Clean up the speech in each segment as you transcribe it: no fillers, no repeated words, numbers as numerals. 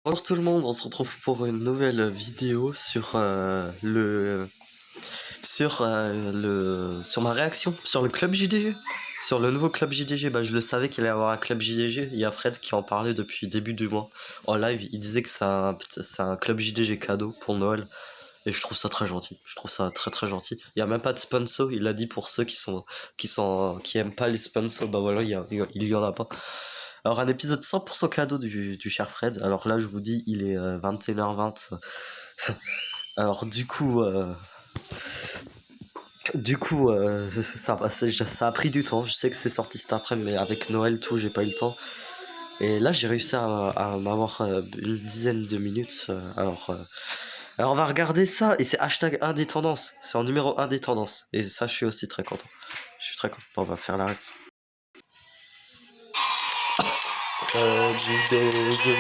Bonjour tout le monde, on se retrouve pour une nouvelle vidéo sur sur ma réaction sur le club JDG, sur le nouveau club JDG. Bah je le savais qu'il allait y avoir un club JDG. Il y a Fred qui en parlait depuis début du mois en live. Il disait que c'est un club JDG cadeau pour Noël et je trouve ça très gentil. Je trouve ça très gentil. Il y a même pas de sponsor. Il l'a dit pour ceux qui aiment pas les sponsors. Bah voilà, il y en a pas. Alors un épisode 100% cadeau du cher Fred. Alors là je vous dis il est 21h20. Alors du coup ça a pris du temps. Je sais que c'est sorti cet après mais avec Noël tout j'ai pas eu le temps. Et là j'ai réussi à m'avoir une dizaine de minutes. Alors on va regarder ça et c'est hashtag 1 des tendances. C'est en numéro 1 des tendances. Et ça je suis aussi très content. Je suis très content. Bon, on va faire la réaction. JDG.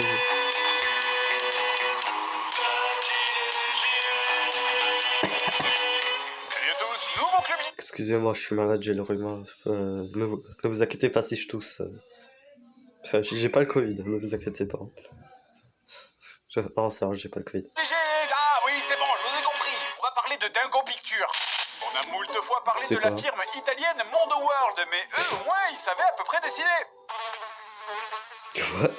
Excusez-moi, je suis malade, j'ai le rhume. Ne vous inquiétez pas si je tousse. J'ai pas le Covid, ne vous inquiétez pas. Non, c'est vrai, j'ai pas le Covid. Ah oui, c'est bon, je vous ai compris. On va parler de Dingo Pictures. On a moult fois parlé de la firme italienne Mondo World, mais eux, au moins, ils savaient à peu près dessiner. What?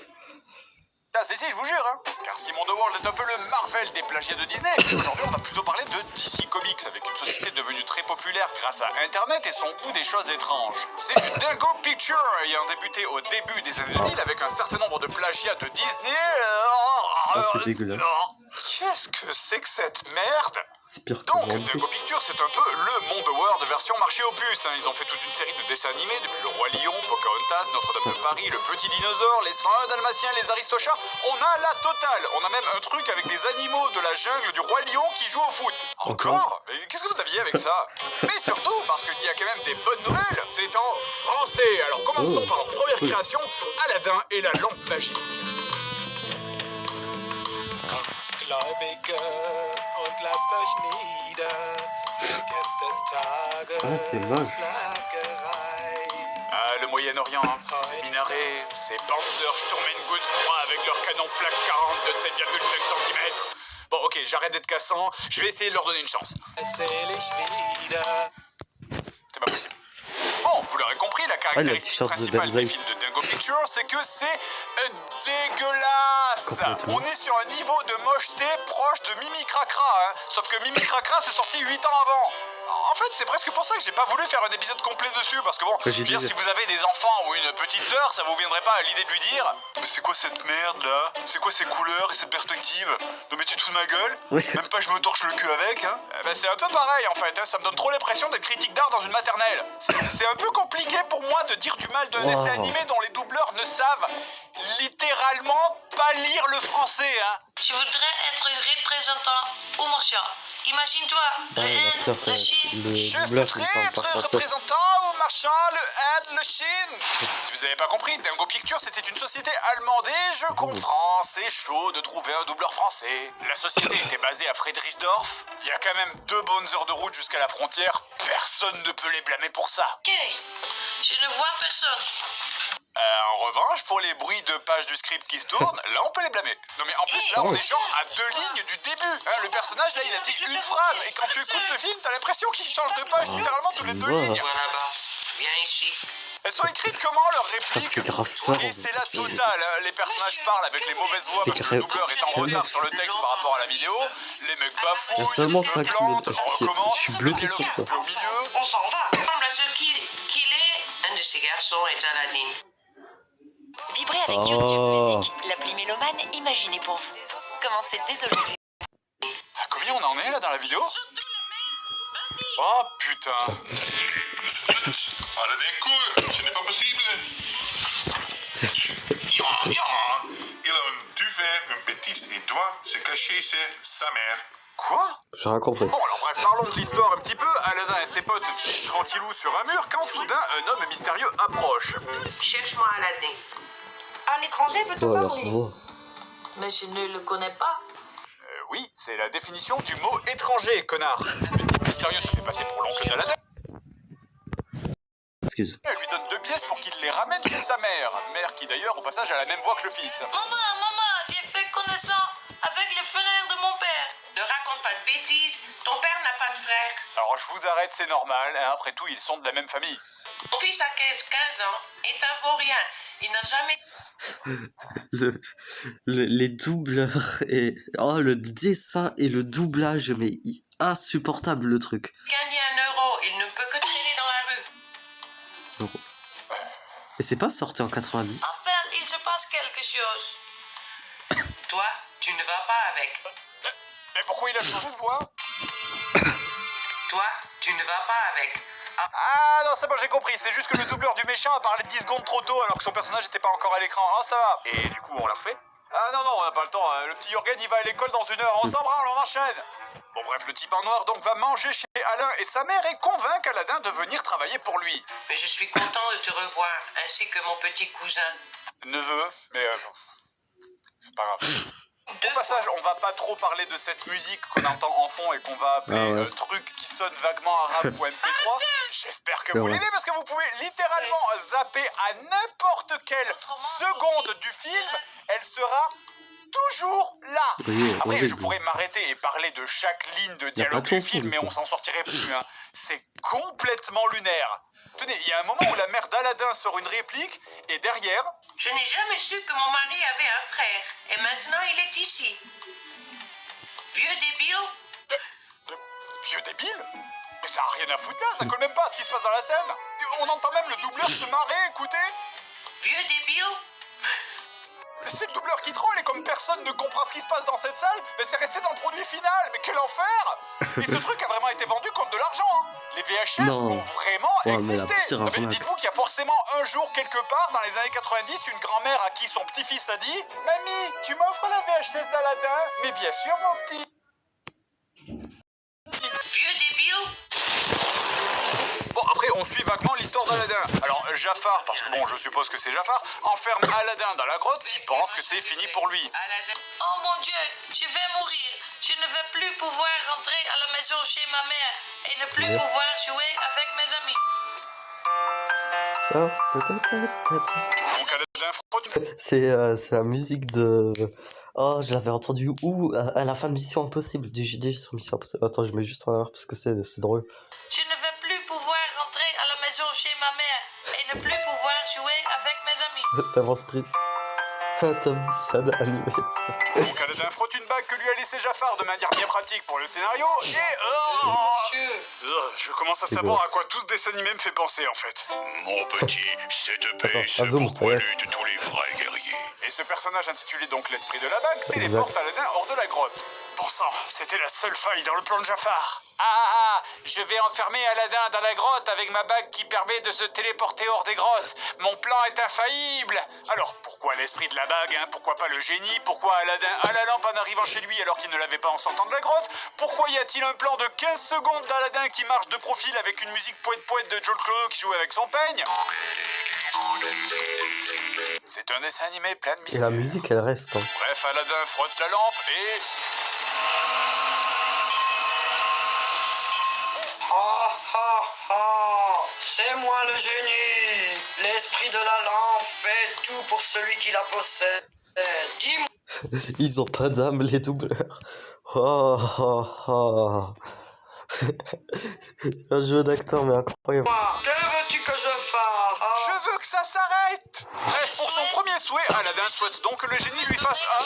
Ah, si, je vous jure, hein. Car si Mondo World est un peu le Marvel des plagiats de Disney, aujourd'hui on va plutôt parler de DC Comics, avec une société devenue très populaire grâce à Internet et son goût des choses étranges. C'est Dingo Pictures ayant débuté au début des années 2000 avec un certain nombre de plagiats de Disney. C'est dégueulasse. Qu'est-ce que c'est que cette merde? C'est pire que Donc, Dingo Pictures, c'est un peu le Mondo World version marché aux puces. Hein. Ils ont fait toute une série de dessins animés depuis Le Roi Lion, Pocahontas, Notre-Dame de Paris, Le Petit Dinosaure, Les 101 Dalmatiens, Les Aristochats. On a la totale. On a même un truc avec des animaux de la jungle du Roi Lion qui jouent au foot. Encore? Qu'est-ce que vous aviez avec ça? Mais surtout, parce qu'il y a quand même des bonnes nouvelles, c'est en français. Alors commençons par leur première création, Aladdin et la lampe magique. Ah, c'est moche. Ah, le Moyen-Orient, c'est minaret, c'est Panzerturmengutz 3 avec leur canon flak 40 de 7,5 cm. Bon, ok, j'arrête d'être cassant, je vais essayer de leur donner une chance. C'est pas possible. Bon, vous l'aurez compris, la caractéristique principale des films de Dingo Pictures, c'est que c'est dégueulasse. On est sur un niveau de mocheté proche de Mimi Cracra, hein. Sauf que Mimi Cracra, c'est sorti 8 ans avant. En fait, c'est presque pour ça que j'ai pas voulu faire un épisode complet dessus, parce que bon, je veux dire, si vous avez des enfants ou une petite sœur, ça vous viendrait pas à l'idée de lui dire mais c'est quoi cette merde là? C'est quoi ces couleurs et cette perspective? Non mais tu te fous de ma gueule? Même pas je me torche le cul avec, hein? Ben, c'est un peu pareil en fait, hein. Ça me donne trop l'impression d'être critique d'art dans une maternelle. C'est un peu compliqué pour moi de dire du mal d'un dessin animé dont les doubleurs ne savent littéralement pas lire le français, hein. Je voudrais être représentant au marchand. Imagine-toi, la Chine. Je voudrais être représentant au marchand, le Inde, le Chine. Si vous avez pas compris, Dingo Pictures c'était une société allemande et je comprends, c'est chaud de trouver un doubleur français. La société était basée à Friedrichsdorf. Il y a quand même 2 bonnes heures de route jusqu'à la frontière. Personne ne peut les blâmer pour ça. Ok, je ne vois personne. En revanche, pour les bruits de pages du script qui se tournent, là on peut les blâmer. Non mais en plus là on est genre à 2 lignes du début. Hein, le personnage là il a dit une phrase et quand tu écoutes ce film t'as l'impression qu'il change de page littéralement toutes les 2 lignes. Voilà là-bas, viens ici. Elles sont écrites comment leurs répliques? Et c'est la totale, hein. Les personnages parlent avec les mauvaises voix parce que le doubleur est en retard sur le texte par rapport à la vidéo. Les mecs bafouillent, se plantent, on recommence, le dialogue est coupé au milieu. On s'en va. Il ressemble à ce qu'il est. Un de ces garçons est Aladdin. Vibrez avec YouTube Music, l'appli mélomane imaginée pour vous. Commencez dès aujourd'hui. À combien on en est là dans la vidéo? Oh putain. Aladdin court, ce n'est pas possible. Il a un duvet, un petit et doit se cacher chez sa mère. Quoi? J'ai rien compris. Bon alors bref, parlons de l'histoire un petit peu. Aladdin et ses potes chillent tranquillou sur un mur quand soudain un homme mystérieux approche. Cherche-moi Aladdin. Un étranger veut te parler. Mais je ne le connais pas. Oui, c'est la définition du mot étranger, connard. Le type mystérieux se fait passer pour l'oncle d'Aladdin. Excuse. Elle lui donne 2 pièces pour qu'il les ramène chez sa mère. Mère qui d'ailleurs au passage a la même voix que le fils. Maman, j'ai fait connaître adolescent avec le frère de mon père. Ne raconte pas de bêtises, ton père n'a pas de frère. Alors je vous arrête, c'est normal, hein, après tout ils sont de la même famille. Mon fils a 15 ans est un vaurien. Il n'a jamais Les doubleurs et... Oh, le dessin et le doublage, mais insupportable le truc. gagné 1 euro. Il ne peut que traîner dans la rue. Et c'est pas sorti en 90? Enfin, il se passe quelque chose. Toi, tu ne vas pas avec. Mais pourquoi il a changé de voix? Toi, tu ne vas pas avec. Ah non, c'est bon, j'ai compris, c'est juste que le doubleur du méchant a parlé 10 secondes trop tôt alors que son personnage n'était pas encore à l'écran. Ah, ça va. Et du coup, on la refait? Ah non, on n'a pas le temps, hein. Le petit Jürgen il va à l'école dans 1 heure, on s'en branle, on enchaîne. Bon bref, le type en noir donc va manger chez Alain et sa mère et convainc Aladdin de venir travailler pour lui. Mais je suis content de te revoir, ainsi que mon petit cousin. Neveu, mais c'est pas grave. Au passage, on va pas trop parler de cette musique qu'on entend en fond et qu'on va appeler truc qui sonne vaguement arabe ou MP3. J'espère que vous l'aimez parce que vous pouvez littéralement zapper à n'importe quelle seconde du film, elle sera toujours là. Oui, Après, je horrible. pourrais m'arrêter et parler de chaque ligne de Y a dialogue pas de du chanson, film, du mais coup. on s'en sortirait plus. Hein. C'est complètement lunaire. Tenez, il y a un moment où la mère d'Aladin sort une réplique et derrière, Je n'ai jamais su que mon mari avait un frère. Et maintenant, il est ici. Vieux débile. vieux débile. Mais ça a rien à foutre là, ça colle même pas à ce qui se passe dans la scène. On entend même le doubleur se marrer, écoutez. Vieux débile. Mais c'est le doubleur qui troll et comme personne ne comprend ce qui se passe dans cette salle, mais c'est resté dans le produit final. Mais quel enfer. Et ce truc a vraiment été vendu contre de l'argent. Hein. Les VHS Non. ont vraiment Ouais, mais existé. là, c'est Non, mais raisonnable. dites-vous qu'il y a forcément un jour quelque part dans les années 90 une grand-mère à qui son petit-fils a dit « Mamie, tu m'offres la VHS d'Aladin ?» Mais bien sûr mon petit. Vieux débile. Bon, après, on suit vaguement l'histoire d'Aladin. Alors, Jafar, parce que bon, je suppose que c'est Jafar, enferme Aladin dans la grotte qui pense que c'est fini pour lui. Aladdin. Oh mon Dieu, je vais mourir. Je ne vais plus pouvoir rentrer à la maison chez ma mère et ne plus Ouais. pouvoir jouer avec mes amis. Donc, Aladin frotte. C'est la musique de... Oh, je l'avais entendu où? À la fin de Mission Impossible, du JDG sur Mission Impossible. Attends, je mets juste en arrière parce que c'est drôle. Je ne vais plus pouvoir rentrer à la maison chez ma mère et ne plus pouvoir jouer avec mes amis. T'avances triste. Tom Sad animé. Donc, Aladin frotte une bague que lui a laissé Jafar de manière bien pratique pour le scénario et... je commence à C'est savoir gosse. à quoi tout ce dessin animé me fait penser en fait. Mon petit, cette Attends, baisse un zoom, pourquoi ouais. lutte tous les vrais guerriers. Et ce personnage intitulé donc l'esprit de la bague téléporte Aladin hors de la grotte. Bon sang, c'était la seule faille dans le plan de Jafar. Je vais enfermer Aladin dans la grotte avec ma bague qui permet de se téléporter hors des grottes. Mon plan est infaillible. Alors pourquoi l'esprit de la bague, hein? Pourquoi pas le génie? Pourquoi Aladin a la lampe en arrivant chez lui alors qu'il ne l'avait pas en sortant de la grotte? Pourquoi y a-t-il un plan de 15 secondes d'Aladin qui marche de profil avec une musique poète-poète de Joel Clodo qui joue avec son peigne? C'est un dessin animé plein de Et mystères. la musique, elle reste. Hein. Bref, Aladin frotte la lampe et... Ha ha ha! C'est moi le génie! L'esprit de la lampe fait tout pour celui qui la possède. Dis-moi, Ils ont pas d'âme, les doubleurs. Oh, oh, oh. Un jeu d'acteur, mais incroyable. que veux-tu que je fasse? Je veux que ça s'arrête. Bref, pour son premier souhait, Aladin souhaite donc que le génie lui fasse un...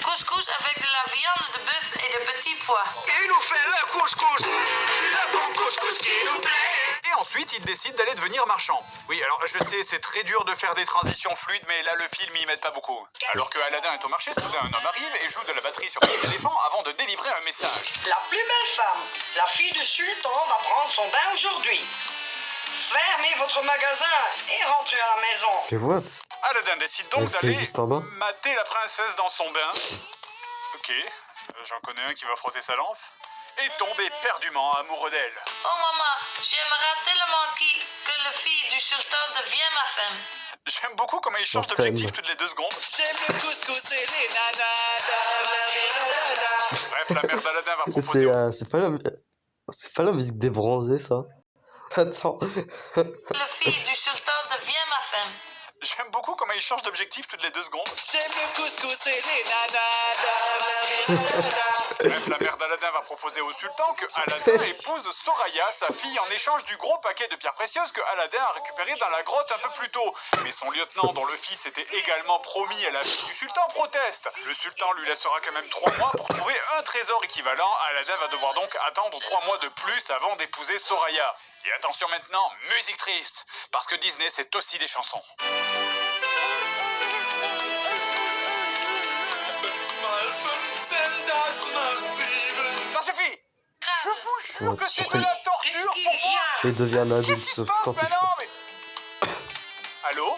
Couscous avec de la viande de bœuf et de petits pois. Il nous fait le couscous! Le bon couscous qui nous plaît! Et ensuite, il décide d'aller devenir marchand. Oui, alors je sais, c'est très dur de faire des transitions fluides, mais là, le film, il m'aide pas beaucoup. Alors que Aladin est au marché, soudain, un homme arrive et joue de la batterie sur son téléphone avant de délivrer un message. La plus belle femme, la fille du sultan, va prendre son bain aujourd'hui. Fermez votre magasin et rentrez à la maison. Je vois. Aladin décide donc Elle fait d'aller juste en bas. mater la princesse dans son bain. Ok, j'en connais un qui va frotter sa lampe. Et tombe éperdument amoureux d'elle. Oh maman, j'aimerais tellement que la fille du sultan devienne ma femme. J'aime beaucoup comment il change Enfin. d'objectif toutes les 2 secondes. J'aime le couscous et les nanas. Bref, la mère d'Aladin va proposer... C'est pas la musique des bronzés, ça. Attends. La fille du sultan devient ma femme. J'aime beaucoup comment il change d'objectif toutes les 2 secondes. J'aime le couscous et les nanas. Bref, la mère d'Aladin va proposer au sultan que Aladin épouse Soraya, sa fille, en échange du gros paquet de pierres précieuses que Aladin a récupéré dans la grotte un peu plus tôt. Mais son lieutenant, dont le fils était également promis à la fille du sultan, proteste. Le sultan lui laissera quand même 3 mois pour trouver un trésor équivalent. Aladin va devoir donc attendre 3 mois de plus avant d'épouser Soraya. Et attention maintenant, musique triste, parce que Disney c'est aussi des chansons. Ça suffit. Je vous jure que c'est de la torture pour moi. Il devient un Qu'est-ce qui se adulte passe quand il maintenant chante. Allô?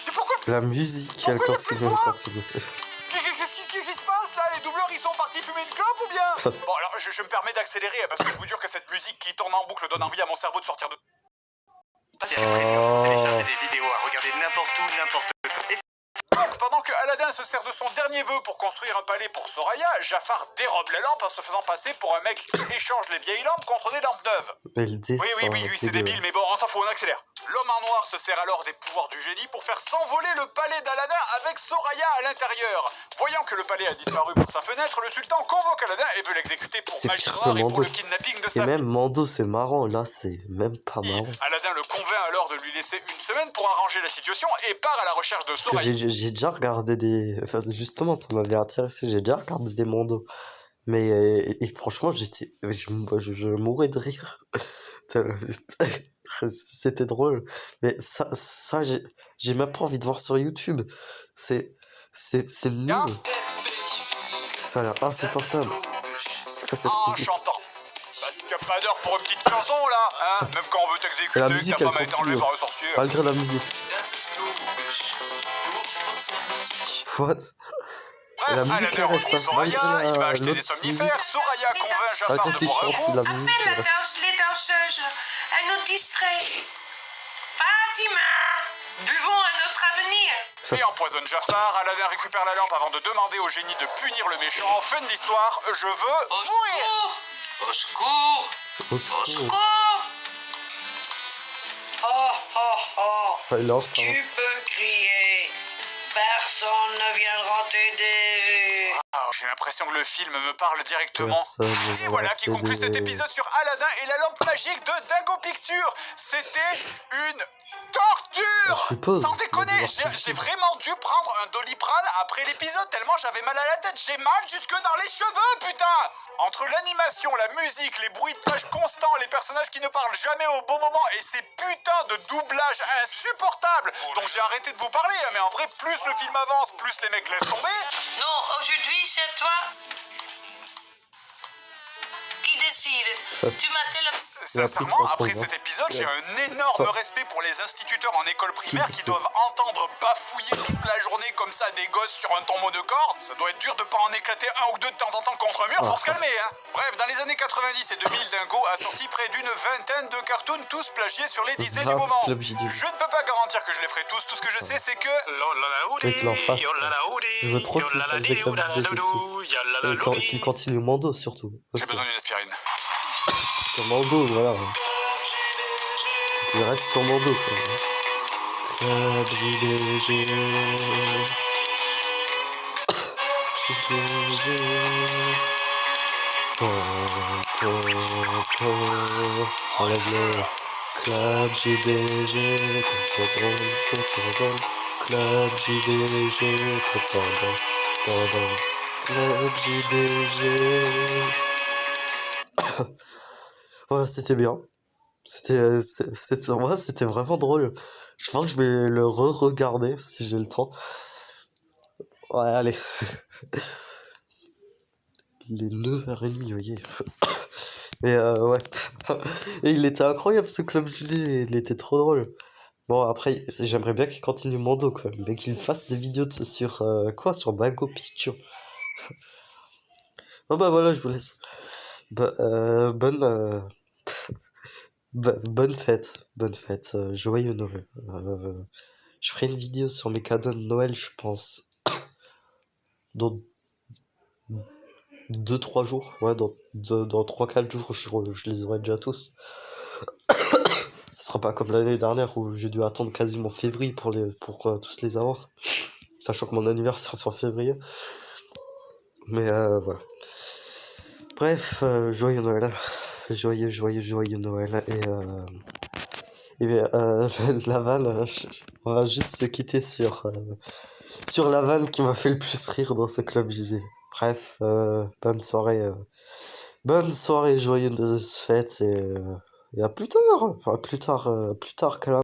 Mais pourquoi? La musique, elle continue, elle continue. Qu'est-ce qui se passe là? Les doubleurs ils sont partis fumer une clope ou bien? Bon alors je me permets d'accélérer parce que je vous jure que cette musique qui tourne en boucle donne envie à mon cerveau de sortir de... Oh. Des vidéos à regarder n'importe où, n'importe où. Donc, pendant que Aladin se sert de son dernier vœu pour construire un palais pour Soraya, Jafar dérobe la lampe en se faisant passer pour un mec qui échange les vieilles lampes contre des lampes neuves. Mais le dessin, Oui, c'est débile, mais bon, on s'en fout, on accélère. L'homme en noir se sert alors des pouvoirs du génie pour faire s'envoler le palais d'Aladin avec Soraya à l'intérieur. Voyant que le palais a disparu par sa fenêtre, le sultan convoque Aladin et veut l'exécuter pour C'est magie pire que noire et pour Mando. le kidnapping de Et sa fille. même Mando, c'est marrant. Là, c'est même pas marrant. Aladin le convainc alors de lui laisser une semaine pour arranger la situation et part à la recherche de Parce que Soraya. j'ai déjà regardé des... Enfin, justement, ça m'avait intéressé. J'ai déjà regardé des Mando. Mais et franchement, je mourais de rire. C'était drôle. Mais ça j'ai même pas envie de voir sur YouTube. C'est nul. Ça a l'air insupportable. C'est quoi cette En musique? chantant. Bah, si t'as pas d'heure pour une petite chanson là, hein? Même quand on veut t'exécuter, La que musique, ta elle femme a été enlevée continue. par un sorcier. Malgré la musique. What? Bref, La musique, Aladin elle reste, retrouve hein. Soraya, Malgré il va la- acheter des l'autre somnifères, Soraya convainc Jafar Malgré de qu'il boire un chante, coup. la On musique, fait elle la reste. danse, les danseuses. Elle nous distrait. Fatima, buvons à notre avenir. Et empoisonne Jafar, Aladin récupère la lampe avant de demander au génie de punir le méchant. Fin de l'histoire, je veux Au mourir. secours! Au secours! Au Au secours. secours! Oh, oh, oh. Enfin, il est en retard, hein. Tu peux crier. Personne ne viendra t'aider. Ah, j'ai l'impression que le film me parle directement. Personne ne Et voilà qui viendra conclut cet t'aider. épisode sur Aladin et la lampe magique de Dingo Pictures. C'était une torture. Je suppose. Sans déconner, On va devoir j'ai vraiment dû prendre un Doliprane après l'épisode tellement j'avais mal à la tête. J'ai mal jusque dans les cheveux, putain. Entre l'animation, la musique, les bruits de page constants, les personnages qui ne parlent jamais au bon moment et ces putains de doublages insupportables. Donc j'ai arrêté de vous parler, hein, mais en vrai, plus le film avance, plus les mecs laissent tomber. Non, aujourd'hui, c'est toi qui décide. Tu m'as tellement... Sincèrement, plus après trop, cet hein. épisode, j'ai un énorme respect pour les instituteurs en école primaire qui doivent entendre bafouiller toute la journée comme ça des gosses sur un tombeau de cordes. Ça doit être dur de pas en éclater un ou deux de temps en temps contre un mur, faut se calmer, hein. Bref, dans les années 90 et 2000, Dingo a sorti près d'une vingtaine de cartoons, tous plagiés sur les Disney du 20 moment. Club JD. Je ne peux pas garantir que je les ferai tous, tout ce que je sais c'est que... Et qu'il en fasse. Je veux trop qu'il fasse des clubs JD. Et qu'il continue Mando surtout. J'ai besoin d'une aspirine. Sur Mando, voilà. Il reste sur Mando, quoi. Club JDG. Enlève-le. Club JDG. Club JDG. Club JDG. Ouais, c'était bien. En vrai, c'était vraiment drôle. Je pense que je vais le re-regarder si j'ai le temps. Ouais, allez. Il est 9h30, voyez. Mais ouais. Et il était incroyable ce Club JD, il était trop drôle. Bon, après, j'aimerais bien qu'il continue Mando, quoi. Mais qu'il fasse des vidéos sur sur Dingo Pictures. Bon, bah voilà, je vous laisse. Bah, bonne fête. Joyeux Noël. Je ferai une vidéo sur mes cadeaux de Noël, je pense. Dans 2-3 jours. Ouais, dans 3-4 jours, je les aurai déjà tous. Ce sera pas comme l'année dernière où j'ai dû attendre quasiment février pour tous les avoir. Sachant que mon anniversaire c'est en février. Mais voilà. Bref, joyeux Noël. Joyeux Noël. Et la vanne, on va juste se quitter sur la vanne qui m'a fait le plus rire dans ce club GG. Bref, bonne soirée, joyeuse fête et à plus tard. Enfin, plus tard qu'à la